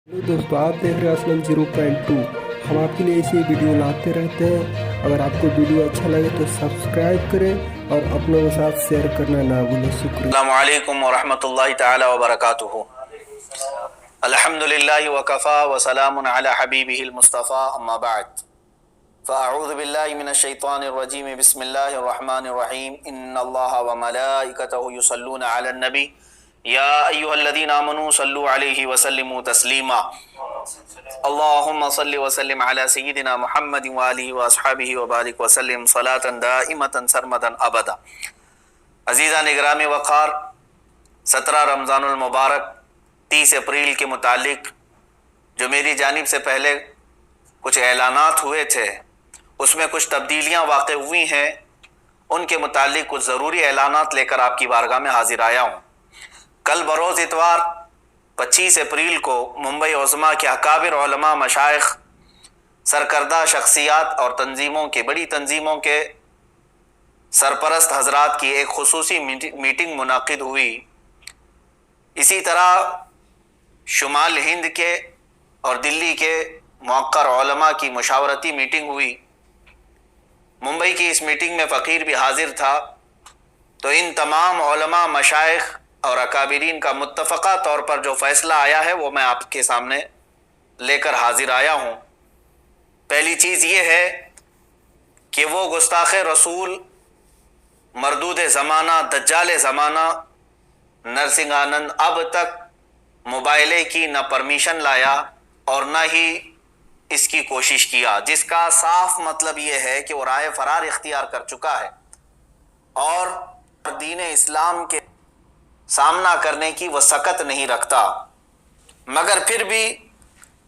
Hello दोस्तों, आप देख रहे हैं असलम 0.2। हम आपके लिए ऐसी वीडियो लाते रहते हैं। अगर आपको वीडियो अच्छा लगे तो सब्सक्राइब करें और अपनों के साथ शेयर करना ना भूलें। शुक्रिया। अस्सलामु अलैकुम वरहमतुल्लाहि तआला वबरकातुहू। अल्हम्दुलिल्लाहि वकफ़ा व सलामुन अला हबीबिहिल मुस्तफ़ा अम्मा बाद। फ़अऊज़ु बिल्लाहि मिनश शैतानिर रजीम। बिस्मिल्लाहिर रहमानिर रहीम। इन्नल्लाहा व मलाइकतहु युसल्लूना अलन नबी या अय्युहल्लज़ीना आमनू सल्लु अलैहि व सल्लिमू तस्लीमा। अल्लाहुम्मा सल्लि व सल्लिम अला सय्यिदिना मुहम्मदिन व आलिहि व अस्हाबिहि व बारिक व सल्लिम सलातन दाइमतन सरमदन अबदा। अज़ीज़ान इकराम वक़ार, 17 रमज़ानुल मुबारक 30 अप्रैल के मुतालिक जो मेरी जानिब से पहले कुछ ऐलानात हुए थे उसमें कुछ तब्दीलियाँ वाक़ हुई हैं। उनके मुतालिक कुछ ज़रूरी ऐलानात लेकर आपकी बारगाह में हाजिर आया हूँ। कल बरोज़ इतवार 25 अप्रैल को मुंबई उज़्मा के अकाबिर उलमा, मशाइख़, सरकर्दा शख्सियात और तंजीमों के बड़ी तंजीमों के सरपरस्त हजरात की एक खुसूसी मीटिंग मुनाकिद हुई। इसी तरह शुमाल हिंद के और दिल्ली के मुअक्कर उलमा की मुशावरती मीटिंग हुई। मुंबई की इस मीटिंग में फ़कीर भी हाजिर था। तो इन तमाम उलमा, मशाइख़ और अकाबिरीन का मुत्तफ़क़ा तौर पर जो फ़ैसला आया है वो मैं आपके सामने लेकर हाजिर आया हूँ। पहली चीज़ ये है कि वो गुस्ताख़ रसूल, मरदूद ज़माना, दज्जाल ज़माना नरसिंह आनंद अब तक मोबाइले की न परमिशन लाया और न ही इसकी कोशिश किया, जिसका साफ मतलब ये है कि वो राह फरार इख्तियार कर चुका है और दीन इस्लाम के सामना करने की वो सकत नहीं रखता। मगर फिर भी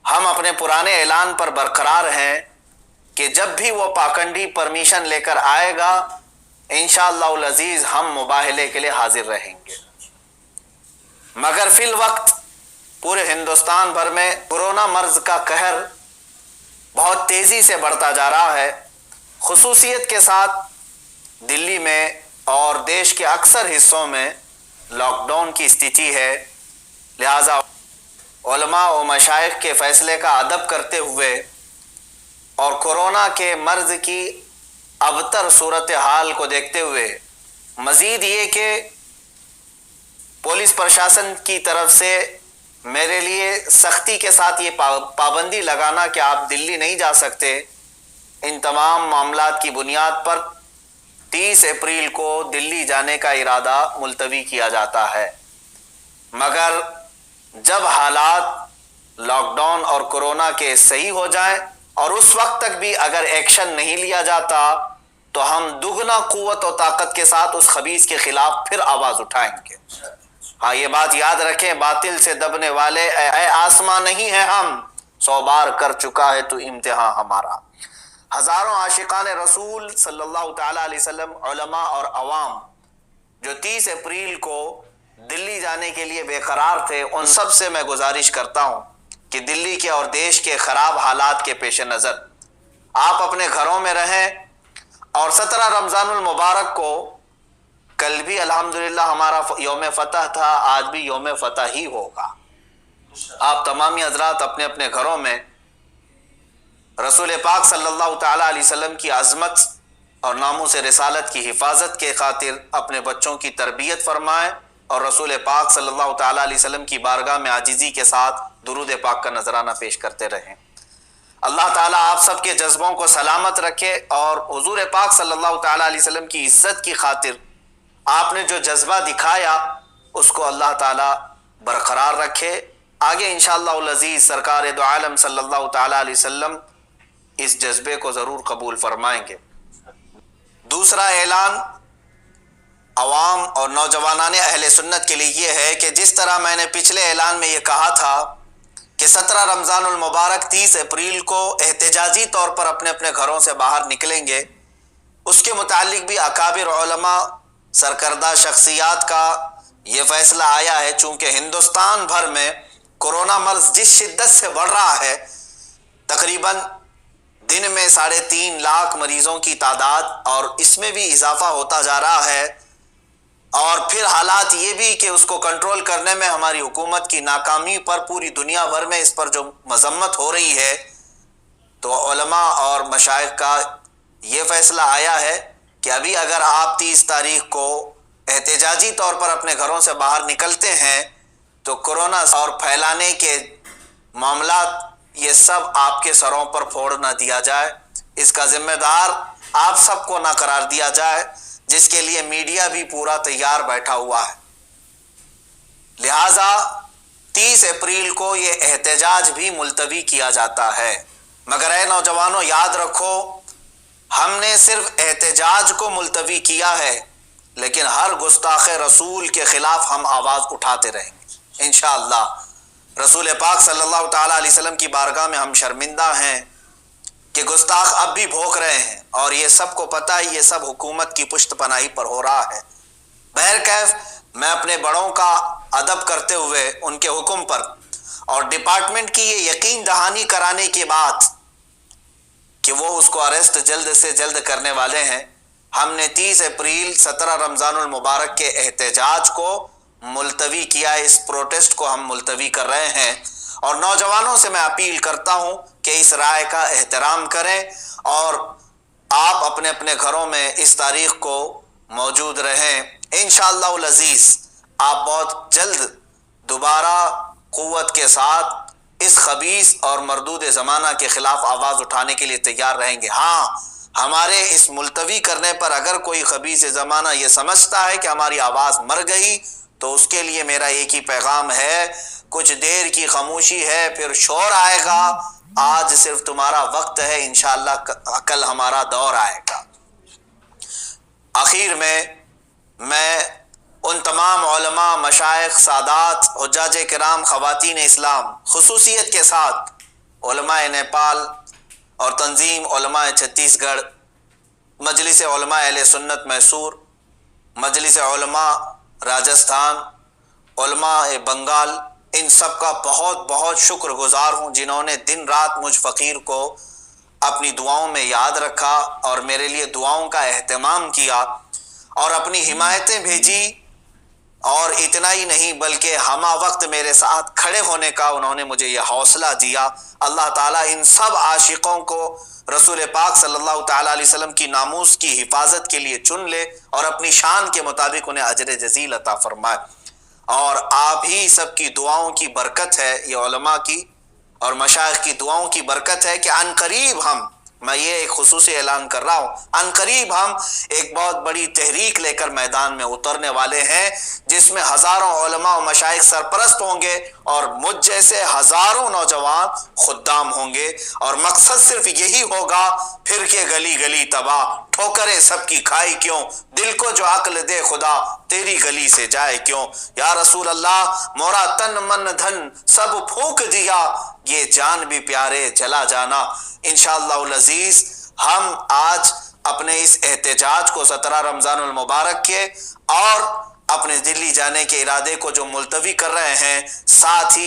हम अपने पुराने ऐलान पर बरकरार हैं कि जब भी वो पाखंडी परमिशन लेकर आएगा इंशाअल्लाहुल अज़ीज़ हम मुबाहले के लिए हाजिर रहेंगे। मगर फिल वक्त पूरे हिंदुस्तान भर में कोरोना मर्ज का कहर बहुत तेज़ी से बढ़ता जा रहा है। खुसूसियत के साथ दिल्ली में और देश के अक्सर हिस्सों में लॉकडाउन की स्थिति है। लिहाजा उलमा व मशाइख़ के फ़ैसले का अदब करते हुए और कोरोना के मर्ज़ की अबतर सूरत हाल को देखते हुए मज़ीद ये कि पुलिस प्रशासन की तरफ से मेरे लिए सख्ती के साथ ये पाबंदी लगाना कि आप दिल्ली नहीं जा सकते, इन तमाम मामलात की बुनियाद पर 30 अप्रैल को दिल्ली जाने का इरादा मुलतवी किया जाता है। मगर जब हालात लॉकडाउन और कोरोना के सही हो जाएं और उस वक्त तक भी अगर एक्शन नहीं लिया जाता तो हम दुगना कुव्वत और ताकत के साथ उस खबीस के खिलाफ फिर आवाज़ उठाएंगे। हाँ, ये बात याद रखें, बातिल से दबने वाले ऐ आसमां नहीं है हम, 100 बार कर चुका है तो इम्तिहान हमारा। हज़ारों आशिकान रसूल सल्लल्लाहु तआला अलैहि वसल्लम, उलमा और अवाम जो 30 अप्रैल को दिल्ली जाने के लिए बेकरार थे, उन सब से मैं गुजारिश करता हूँ कि दिल्ली के और देश के ख़राब हालात के पेश नज़र आप अपने घरों में रहें। और 17 रमज़ानुल मुबारक को कल भी अल्हम्दुलिल्लाह हमारा यौम फ़तह था, आज भी यौम फ़तह ही होगा। आप तमामी हज़रात अपने अपने घरों में रसूल पाक सल्लल्लाहु तआला अलैहि वसल्लम की अज़मत और नामूस रिसालत की हिफाजत के खातिर अपने बच्चों की तरबियत फरमाएँ और रसूल पाक सल्लल्लाहु तआला अलैहि वसल्लम की बारगाह में आजिज़ी के साथ दुरूद पाक का नजराना पेश करते रहें। अल्लाह ताला आप सबके जज्बों को सलामत रखे और हुज़ूर पाक सल्लल्लाहु तआला अलैहि वसल्लम की इज़्ज़त की खातिर आपने जो जज्बा दिखाया उसको अल्लाह ताला बरकरार रखे। आगे इंशाअल्लाहुल अज़ीज़ सरकार दो आलम सल्लल्लाहु तआला अलैहि वसल्लम इस जज्बे को ज़रूर कबूल फरमाएंगे। दूसरा ऐलान अवाम और नौजवानान अहले सुन्नत के लिए ये है कि जिस तरह मैंने पिछले ऐलान में ये कहा था कि 17 रमज़ानुल मुबारक 30 अप्रैल को एहतजाजी तौर पर अपने अपने घरों से बाहर निकलेंगे, उसके मुतालिक भी अकाबिर उलमा, सरकर्दा शख्सियात का ये फ़ैसला आया है। चूँकि हिंदुस्तान भर में कोरोना मर्ज़ जिस शिद्दत से बढ़ रहा है, तकरीबन दिन में 3.5 लाख मरीज़ों की तादाद और इसमें भी इजाफ़ा होता जा रहा है, اور پھر حالات یہ بھی کہ اس کو کنٹرول کرنے میں ہماری حکومت کی ناکامی پر پوری دنیا بھر میں اس پر جو مذمت ہو رہی ہے، تو علماء اور مشائخ کا یہ فیصلہ آیا ہے کہ ابھی اگر آپ 30 تاریخ کو احتجاجی طور پر اپنے گھروں سے باہر نکلتے ہیں تو کورونا اور پھیلانے کے معاملات یہ سب آپ کے سروں پر پھوڑ نہ دیا جائے، اس کا ذمہ دار آپ سب کو نہ قرار دیا جائے، جس کے لیے میڈیا بھی پورا تیار بیٹھا ہوا ہے۔ لہٰذا 30 اپریل کو یہ احتجاج بھی ملتوی کیا جاتا ہے، مگر اے نوجوانوں یاد رکھو، ہم نے صرف احتجاج کو ملتوی کیا ہے، لیکن ہر گستاخ رسول کے خلاف ہم آواز اٹھاتے رہیں گے انشاءاللہ۔ رسول پاک صلی اللہ تعالیٰ علیہ وسلم کی بارگاہ میں ہم شرمندہ ہیں کہ گستاخ اب بھی بھوک رہے ہیں، اور یہ سب کو پتہ ہے یہ سب حکومت کی پشت پناہی پر ہو رہا ہے۔ بہرکیف میں اپنے بڑوں کا ادب کرتے ہوئے ان کے حکم پر اور ڈپارٹمنٹ کی یہ یقین دہانی کرانے کے بعد کہ وہ اس کو اریسٹ جلد سے جلد کرنے والے ہیں، ہم نے 30 اپریل 17 رمضان المبارک کے احتجاج کو ملتوی کیا ہے۔ اس پروٹیسٹ کو ہم ملتوی کر رہے ہیں، اور نوجوانوں سے میں اپیل کرتا ہوں کہ اس رائے کا احترام کریں اور آپ اپنے اپنے گھروں میں اس تاریخ کو موجود رہیں۔ انشاءاللہ العزیز آپ بہت جلد دوبارہ قوت کے ساتھ اس خبیث اور مردود زمانہ کے خلاف آواز اٹھانے کے لیے تیار رہیں گے۔ ہاں، ہمارے اس ملتوی کرنے پر اگر کوئی خبیث زمانہ یہ سمجھتا ہے کہ ہماری آواز مر گئی تو اس کے لیے میرا ایک ہی پیغام ہے، کچھ دیر کی خاموشی ہے پھر شور آئے گا، آج صرف تمہارا وقت ہے، انشاءاللہ کل ہمارا دور آئے گا۔ آخر میں ان تمام علماء، مشائخ، سادات، حجاج کرام، خواتین اسلام، خصوصیت کے ساتھ علماء نیپال اور تنظیم علماء چھتیس گڑھ، مجلس علماء اہل سنت میسور، مجلس علماء راجستھان، علماء بنگال، ان سب کا بہت بہت شکر گزار ہوں جنہوں نے دن رات مجھ فقیر کو اپنی دعاؤں میں یاد رکھا اور میرے لیے دعاؤں کا اہتمام کیا اور اپنی حمایتیں بھیجی، اور اتنا ہی نہیں بلکہ ہمہ وقت میرے ساتھ کھڑے ہونے کا انہوں نے مجھے یہ حوصلہ دیا۔ اللہ تعالیٰ ان سب عاشقوں کو رسول پاک صلی اللہ تعالیٰ علیہ وسلم کی ناموس کی حفاظت کے لیے چن لے اور اپنی شان کے مطابق انہیں اجر جزیل عطا فرمائے۔ اور آپ ہی سب کی دعاؤں کی برکت ہے، یہ علماء کی اور مشائخ کی دعاؤں کی برکت ہے کہ عن قریب میں یہ ایک خصوصی اعلان کر رہا ہوں، عن قریب ہم ایک بہت بڑی تحریک لے کر میدان میں اترنے والے ہیں، جس میں ہزاروں علماء و مشائخ سرپرست ہوں گے اور مجھ جیسے ہزاروں نوجوان خدام ہوں گے، اور مقصد صرف یہی ہوگا، پھر کے گلی گلی تباہ، ٹھوکریں سب کی کھائی کیوں، دل کو جو عقل دے خدا، تیری گلی سے جائے کیوں، یا رسول اللہ مورا تن من دھن سب پھونک دیا، یہ جان بھی پیارے چلا جانا۔ انشاءاللہ العزیز ہم آج اپنے اس احتجاج کو 17 رمضان المبارک کے اور اپنے دلی جانے کے ارادے کو جو ملتوی کر رہے ہیں، ساتھ ہی